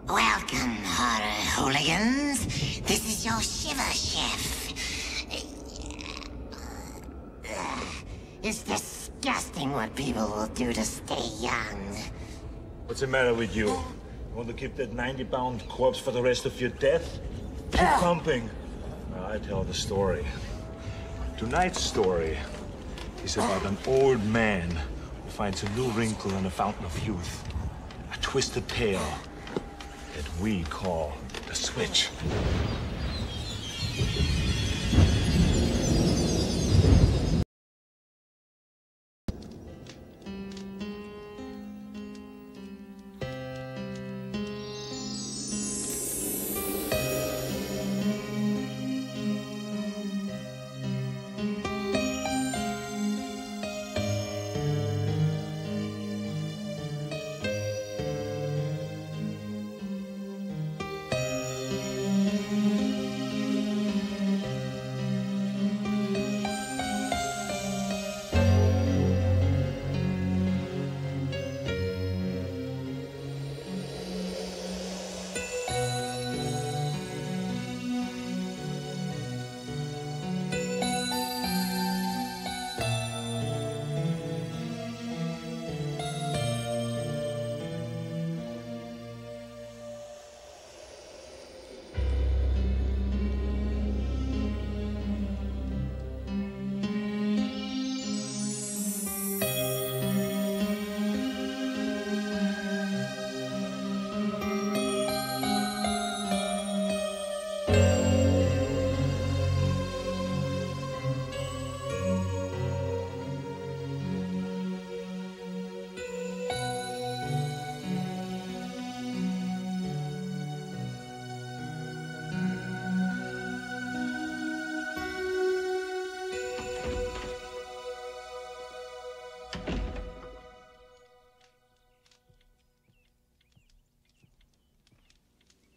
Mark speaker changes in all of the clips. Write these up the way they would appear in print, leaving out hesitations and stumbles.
Speaker 1: Welcome, horror hooligans. This is your shiver chef. It's disgusting what people will do to stay young.
Speaker 2: What's the matter with you? Want to keep that 90-pound corpse for the rest of your death? Keep pumping. I tell the story. Tonight's story is about an old man who finds a new wrinkle in a fountain of youth. A twisted tale that we call the switch.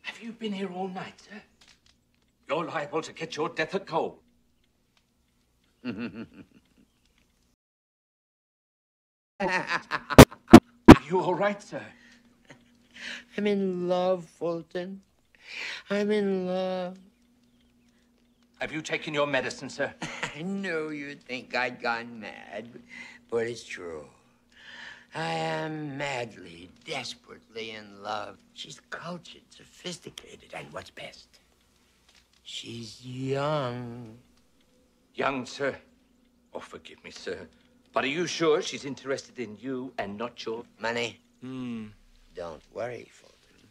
Speaker 3: Have you been here all night, sir? You're liable to get your death of cold. Are you all right, sir?
Speaker 4: I'm in love, Fulton. I'm in love.
Speaker 3: Have you taken your medicine, sir?
Speaker 4: I know you'd think I'd gone mad, but it's true. I am madly, desperately in love. She's cultured, sophisticated, and what's best, she's young.
Speaker 3: Young, sir? Oh, forgive me, sir. But are you sure she's interested in you and not your...
Speaker 4: Money? Don't worry, Fulton.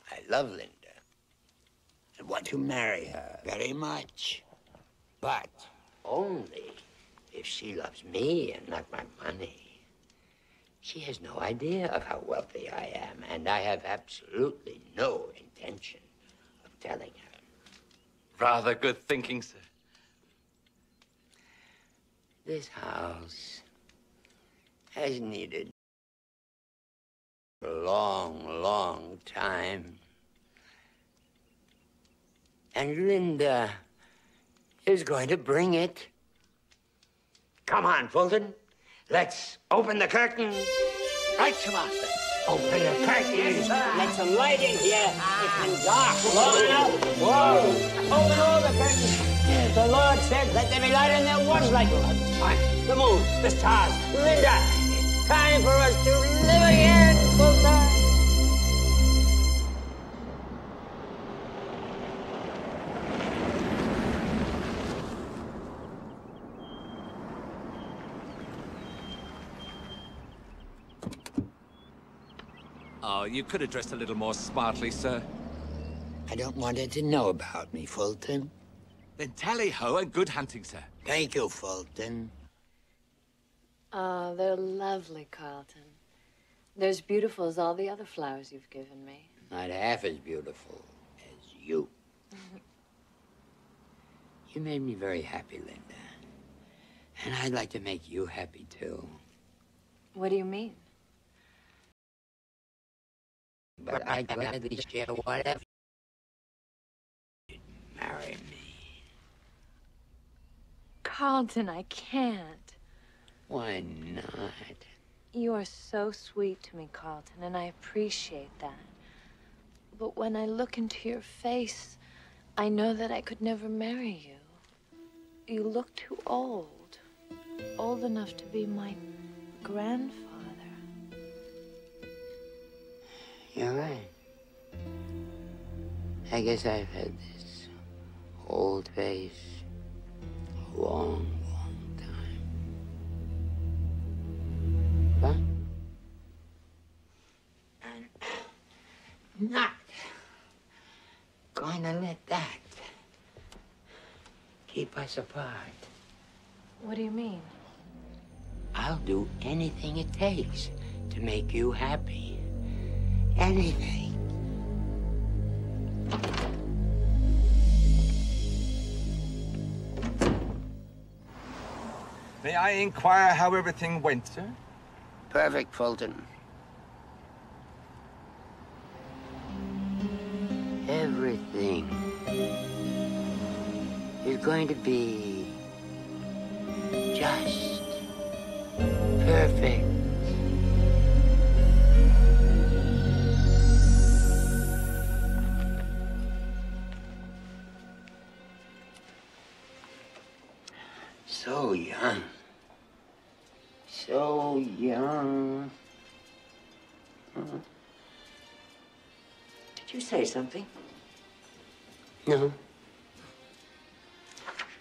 Speaker 4: I love Linda. I want to marry her very much. But only if she loves me and not my money. She has no idea of how wealthy I am, and I have absolutely no intention of telling her.
Speaker 3: Rather good thinking, sir.
Speaker 4: This house has needed for a long, long time. And Linda is going to bring it. Come on, Fulton. Let's open the curtain. Right, Samantha. Open the curtain. Yes, let some light in here. It's been dark long enough. Whoa. Open all the curtains. The Lord said, let there be light, and there was light. Fine. The moon, the stars, Linda. It's time for us to live again, Fulton.
Speaker 3: Oh, you could have dressed a little more smartly, sir.
Speaker 4: I don't want her to know about me, Fulton.
Speaker 3: Then tally-ho and good hunting, sir.
Speaker 4: Thank you, Fulton.
Speaker 5: Oh, they're lovely, Carlton. They're as beautiful as all the other flowers you've given me.
Speaker 4: Not half as beautiful as you. You made me very happy, Linda. And I'd like to make you happy, too.
Speaker 5: What do you mean?
Speaker 4: But I'd gladly share whatever. Marry me.
Speaker 5: Carlton, I can't.
Speaker 4: Why not?
Speaker 5: You are so sweet to me, Carlton, and I appreciate that. But when I look into your face, I know that I could never marry you. You look too old. Old enough to be my grandfather.
Speaker 4: You're right. I guess I've had this old face a long, long time. But I'm not going to let that keep us apart.
Speaker 5: What do you mean?
Speaker 4: I'll do anything it takes to make you happy. Anything.
Speaker 3: May I inquire how everything went, sir?
Speaker 4: Perfect, Fulton. Everything is going to be just perfect. So young. So young.
Speaker 6: Did you say something?
Speaker 4: No.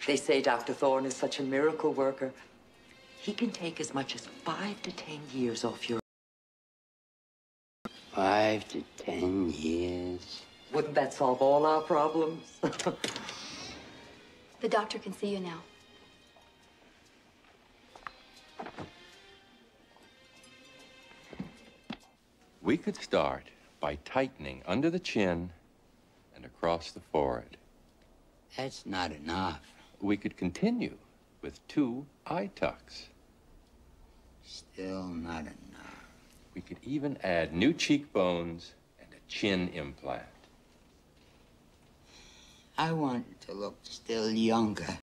Speaker 6: They say Dr. Thorne is such a miracle worker. He can take as much as 5 to 10 years off your...
Speaker 4: 5 to 10 years.
Speaker 6: Wouldn't that solve all our problems?
Speaker 7: The doctor can see you now.
Speaker 8: We could start by tightening under the chin and across the forehead.
Speaker 4: That's not enough.
Speaker 8: We could continue with 2 eye tucks.
Speaker 4: Still not enough.
Speaker 8: We could even add new cheekbones and a chin implant.
Speaker 4: I want to look still younger.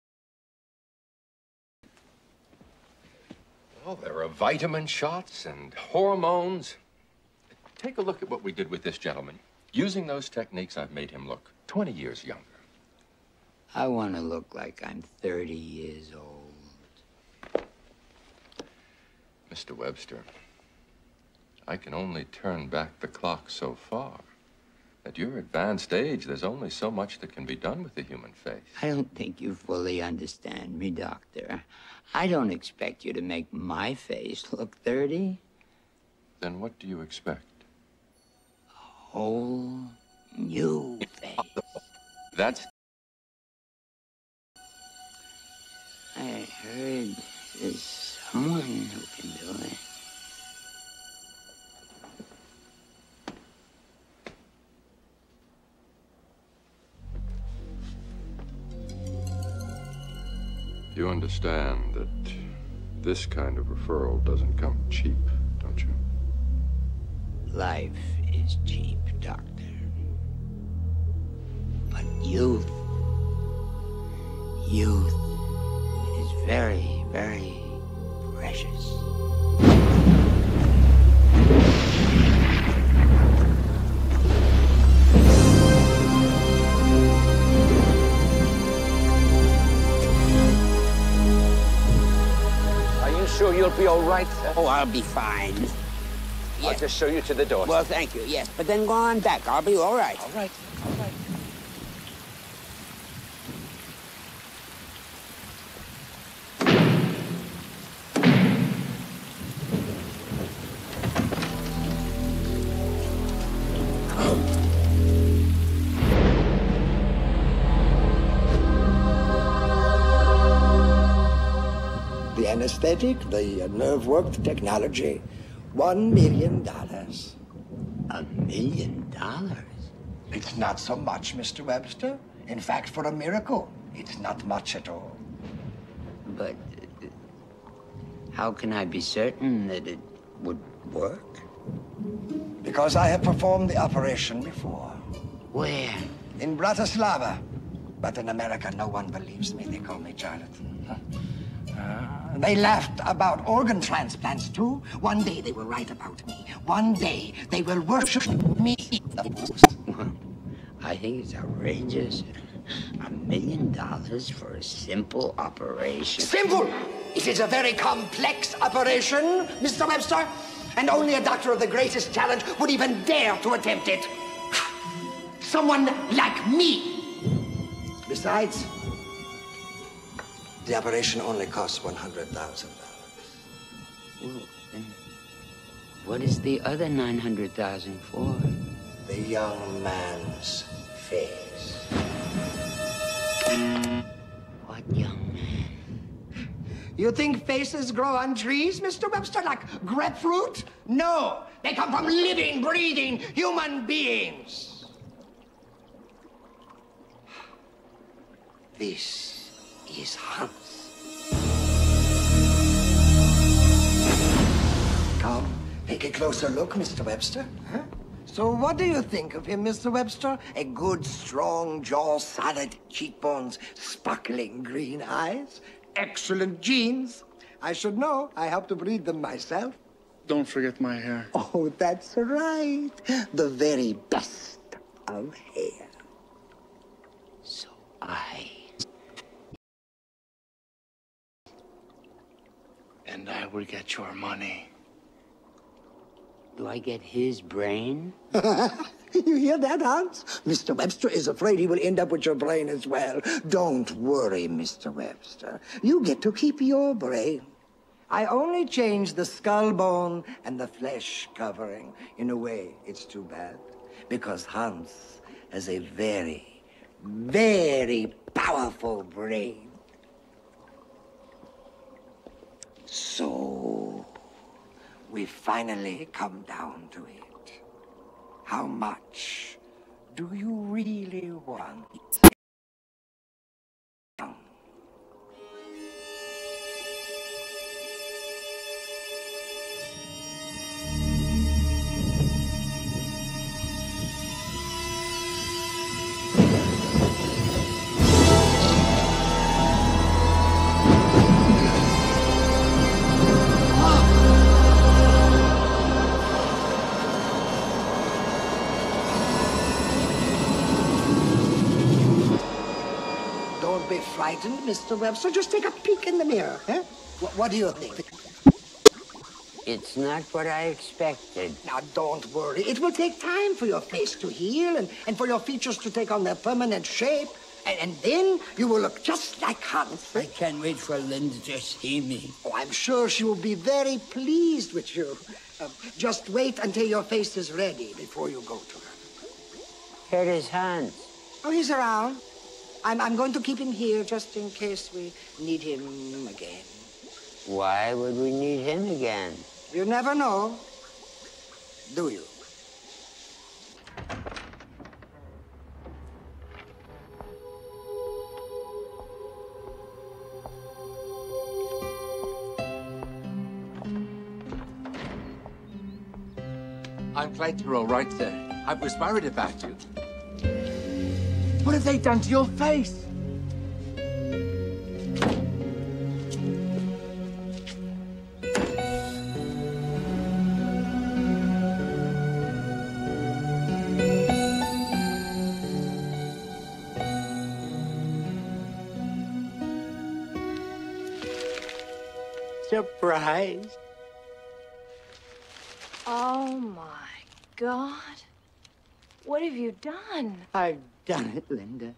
Speaker 8: Well, there are vitamin shots and hormones. Take a look at what we did with this gentleman. Using those techniques, I've made him look 20 years younger.
Speaker 4: I want to look like I'm 30 years old.
Speaker 8: Mr. Webster, I can only turn back the clock so far. At your advanced age, there's only so much that can be done with the human face.
Speaker 4: I don't think you fully understand me, Doctor. I don't expect you to make my face look 30.
Speaker 8: Then what do you expect?
Speaker 4: Whole new face.
Speaker 8: That's...
Speaker 4: I heard there's someone who can do it.
Speaker 8: You understand that this kind of referral doesn't come cheap, don't you?
Speaker 4: Life is cheap, Doctor. But youth is very, very precious.
Speaker 3: Are you sure you'll be all right, sir?
Speaker 4: Oh, I'll be fine.
Speaker 3: I'll just show you to the door.
Speaker 4: Well, thank you, yes. But then go on back. I'll be all right.
Speaker 3: All right, all right.
Speaker 9: The anesthetic, the nerve work, the technology, $1 million.
Speaker 4: $1 million?
Speaker 9: It's not so much, Mr. Webster. In fact, for a miracle, it's not much at all.
Speaker 4: But how can I be certain that it would work?
Speaker 9: Because I have performed the operation before.
Speaker 4: Where?
Speaker 9: In Bratislava. But in America, no one believes me. They call me charlatan. They laughed about organ transplants, too. One day they will write about me. One day they will worship me.
Speaker 4: Well, I think it's outrageous. $1 million for a simple operation.
Speaker 9: Simple! It is a very complex operation, Mr. Webster. And only a doctor of the greatest talent would even dare to attempt it. Someone like me. Besides, the operation only costs $100,000.
Speaker 4: Well, then, what is the other $900,000 for?
Speaker 9: The young man's face.
Speaker 4: What young man?
Speaker 9: You think faces grow on trees, Mr. Webster, like grapefruit? No, they come from living, breathing human beings. This is Hans. Come, take a closer look, Mr. Webster. Huh? So what do you think of him, Mr. Webster? A good, strong jaw, solid cheekbones, sparkling green eyes, excellent genes. I should know. I helped to breed them myself.
Speaker 7: Don't forget my hair.
Speaker 9: Oh, that's right. The very best of hair.
Speaker 4: So
Speaker 7: And I will get your money.
Speaker 4: do I get his brain?
Speaker 9: You hear that, Hans? Mr. Webster is afraid he will end up with your brain as well. Don't worry, Mr. Webster. You get to keep your brain. I only changed the skull bone and the flesh covering. In a way, it's too bad, because Hans has a very, very powerful brain. So, we finally come down to it. How much do you really want? Don't be frightened, Mr. Webster. Just take a peek in the mirror, huh? What do you think?
Speaker 4: It's not what I expected.
Speaker 9: Now, don't worry. It will take time for your face to heal and for your features to take on their permanent shape. And then you will look just like Hans.
Speaker 4: I can't wait for Linda to see me.
Speaker 9: Oh, I'm sure she will be very pleased with you. Just wait until your face is ready before you go to her.
Speaker 4: Where is Hans?
Speaker 9: Oh, he's around. I'm going to keep him here just in case we need him again.
Speaker 4: Why would we need him again?
Speaker 9: You never know, do you?
Speaker 3: I'm glad you're all right, sir. I was worried about you. What have they done to your face?
Speaker 4: Surprise.
Speaker 5: Oh, my God. What have you done?
Speaker 4: I've done it, Linda.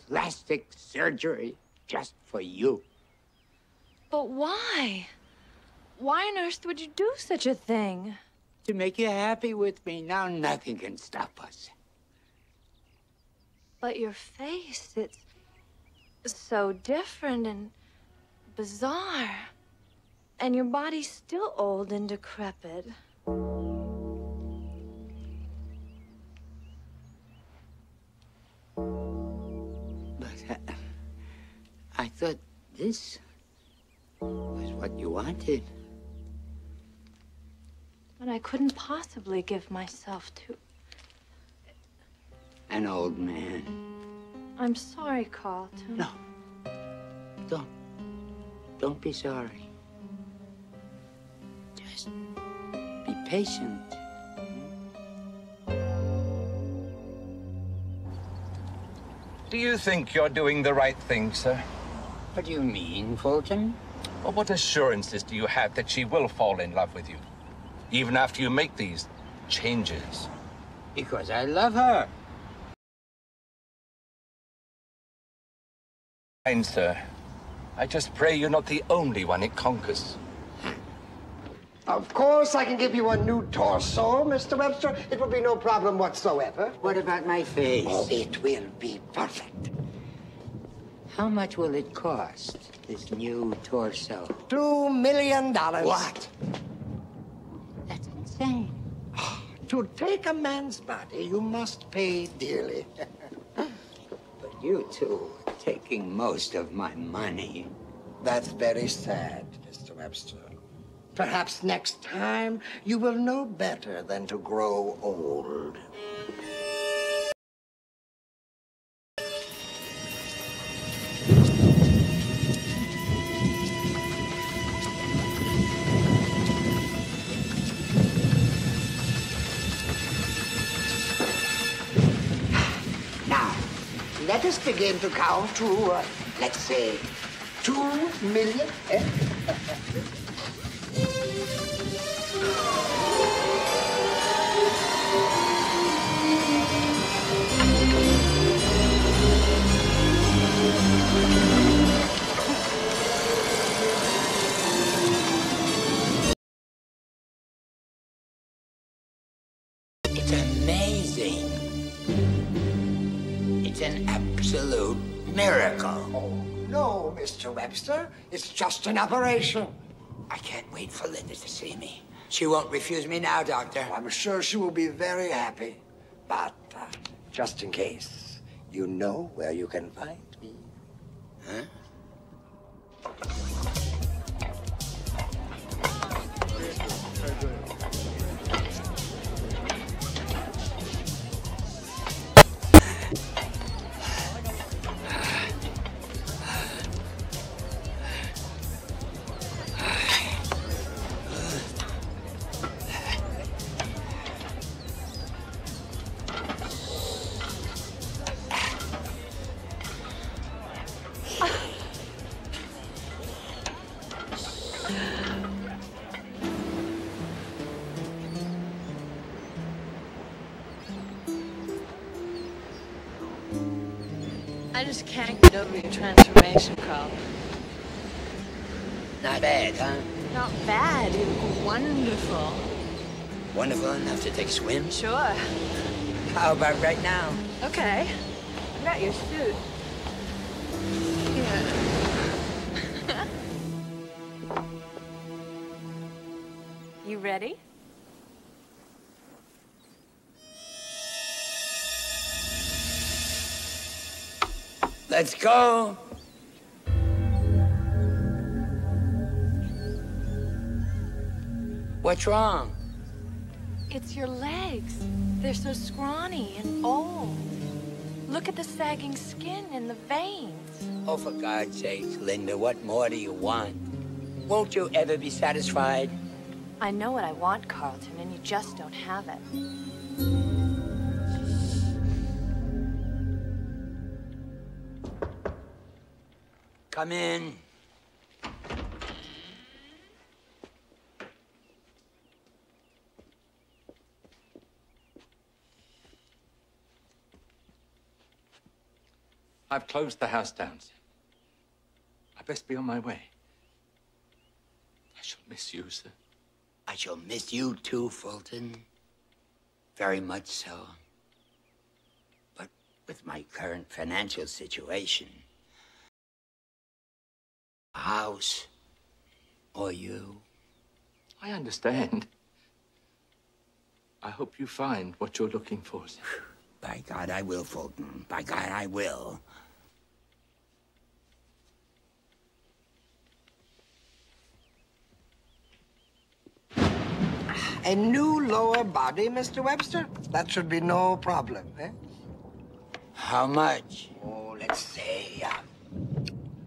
Speaker 4: Plastic surgery just for you.
Speaker 5: But why? Why on earth would you do such a thing?
Speaker 4: To make you happy with me. Now nothing can stop us.
Speaker 5: But your face, it's so different and bizarre. And your body's still old and decrepit.
Speaker 4: But I thought this was what you wanted.
Speaker 5: But I couldn't possibly give myself to...
Speaker 4: An old man.
Speaker 5: I'm sorry, Carlton.
Speaker 4: No. Don't Don't be sorry. Just be patient.
Speaker 3: Do you think you're doing the right thing, sir?
Speaker 4: What do you mean, Fulton?
Speaker 3: Or what assurances do you have that she will fall in love with you, even after you make these changes?
Speaker 4: Because I love her.
Speaker 3: Fine, sir. I just pray you're not the only one it conquers.
Speaker 9: Of course, I can give you a new torso, Mr. Webster. It will be no problem whatsoever.
Speaker 4: What about my face?
Speaker 9: Oh, it will be perfect.
Speaker 4: How much will it cost, this new torso?
Speaker 9: $2 million.
Speaker 4: What? That's insane.
Speaker 9: To take a man's body, you must pay dearly.
Speaker 4: But you two are taking most of my money.
Speaker 9: That's very sad, Mr. Webster. Perhaps next time you will know better than to grow old. Now, let us begin to count to, let's say, 2 million.
Speaker 4: It's amazing. It's an absolute miracle.
Speaker 9: Oh, no, Mr. Webster. It's just an operation.
Speaker 4: I can't wait for Linda to see me. She won't refuse me now, Doctor.
Speaker 9: I'm sure she will be very happy. But just in case, you know where you can find me.
Speaker 4: Huh?
Speaker 5: I just can't get over your transformation, Carl.
Speaker 4: Not bad, huh?
Speaker 5: Not bad. You look wonderful.
Speaker 4: Wonderful enough to take swims?
Speaker 5: Sure.
Speaker 4: How about right now?
Speaker 5: Okay. I got your suit. Here. You ready?
Speaker 4: Let's go. What's wrong?
Speaker 5: It's your legs. They're so scrawny and old. Look at the sagging skin and the veins.
Speaker 4: Oh, for God's sake, Linda, what more do you want? Won't you ever be satisfied?
Speaker 5: I know what I want, Carlton, and you just don't have it.
Speaker 4: Come in.
Speaker 3: I've closed the house down, sir. I best be on my way. I shall miss you, sir.
Speaker 4: I shall miss you too, Fulton. Very much so. But with my current financial situation, a house or you.
Speaker 3: I understand. I hope you find what you're looking for, sir.
Speaker 4: By God, I will, Fulton. By God, I will.
Speaker 9: A new lower body, Mr. Webster? That should be no problem, eh?
Speaker 4: How much?
Speaker 9: Oh, let's say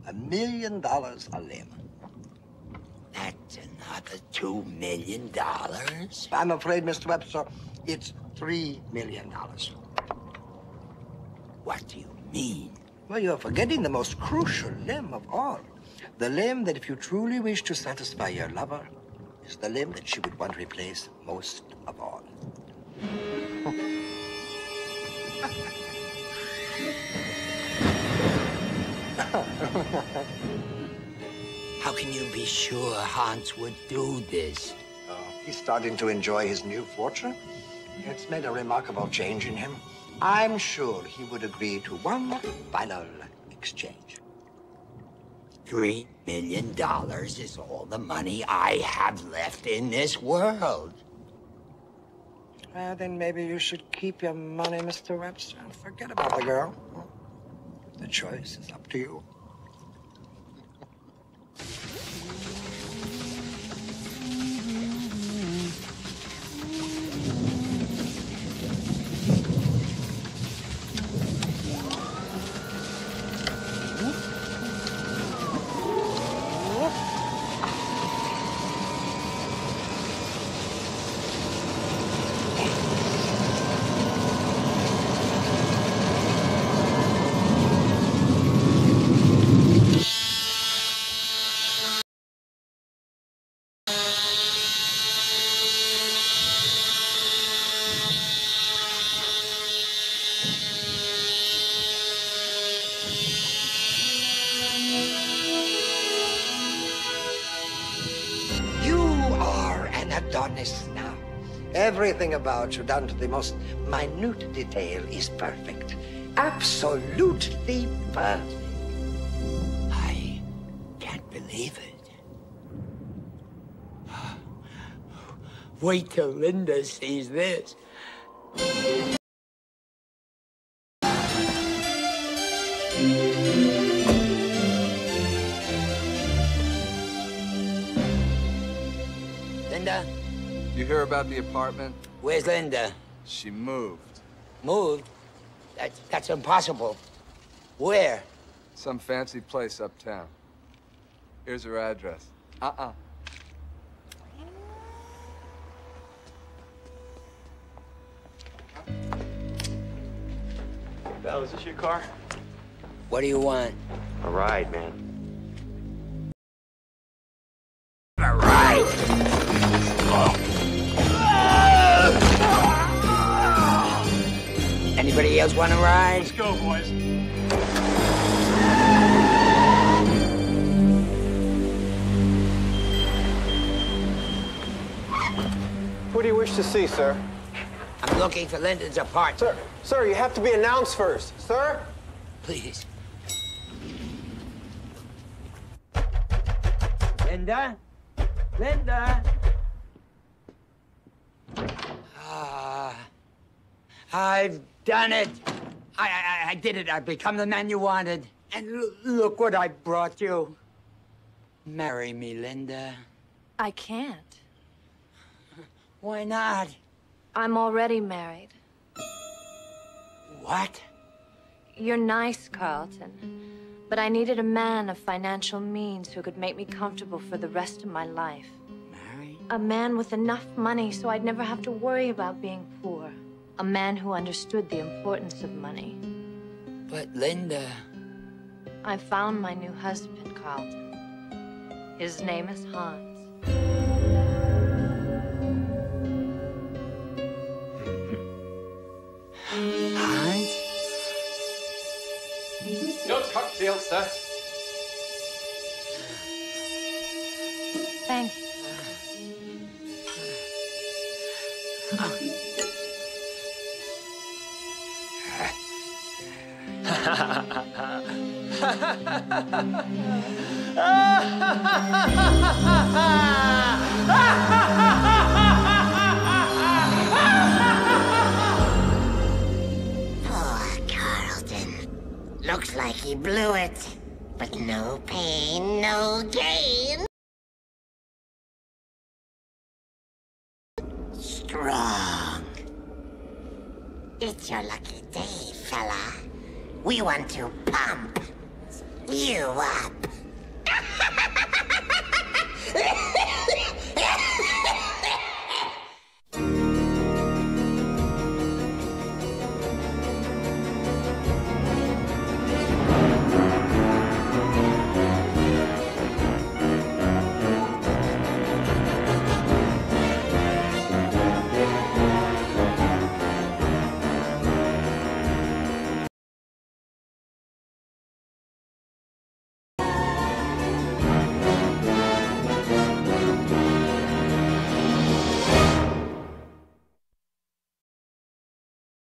Speaker 9: $1 million a limb.
Speaker 4: That's another $2 million?
Speaker 9: I'm afraid, Mr. Webster, it's $3 million.
Speaker 4: What do you mean?
Speaker 9: Well, you're forgetting the most crucial limb of all. The limb that, if you truly wish to satisfy your lover, is the limb that she would want to replace most of all.
Speaker 4: How can you be sure Hans would do this?
Speaker 9: He's starting to enjoy his new fortune. It's made a remarkable change in him. I'm sure he would agree to one final exchange.
Speaker 4: $3 million is all the money I have left in this world.
Speaker 9: Well, then maybe you should keep your money, Mr. Webster, and forget about the girl. The choice is up to you. Adonis now. Everything about you, down to the most minute detail, is perfect. Absolutely perfect.
Speaker 4: I can't believe it. Wait till Linda sees this. Linda?
Speaker 10: You hear about the apartment?
Speaker 4: Where's Linda?
Speaker 10: She moved.
Speaker 4: Moved? That's impossible. Where?
Speaker 10: Some fancy place uptown. Here's her address.
Speaker 11: Val, is this your car?
Speaker 4: What do you want?
Speaker 11: A ride, man.
Speaker 4: A ride? Anybody else want to ride?
Speaker 11: Let's go, boys.
Speaker 12: Who do you wish to see, sir?
Speaker 4: I'm looking for Linda's apartment.
Speaker 12: Sir, you have to be announced first. Sir?
Speaker 4: Please. Linda? Linda? I've done it. I did it. I've become the man you wanted. And look what I brought you. Marry me, Linda.
Speaker 5: I can't.
Speaker 4: Why not?
Speaker 5: I'm already married.
Speaker 4: What?
Speaker 5: You're nice, Carlton. But I needed a man of financial means who could make me comfortable for the rest of my life.
Speaker 4: Mary?
Speaker 5: A man with enough money so I'd never have to worry about being poor. A man who understood the importance of money.
Speaker 4: But Linda...
Speaker 5: I found my new husband, Carlton. His name is Hans.
Speaker 4: Hans?
Speaker 8: Your cocktail, sir.
Speaker 5: Thank you.
Speaker 1: Poor Carlton. Looks like he blew it. But no pain, no gain. Strong. It's your lucky day, fella. We want to pump you up.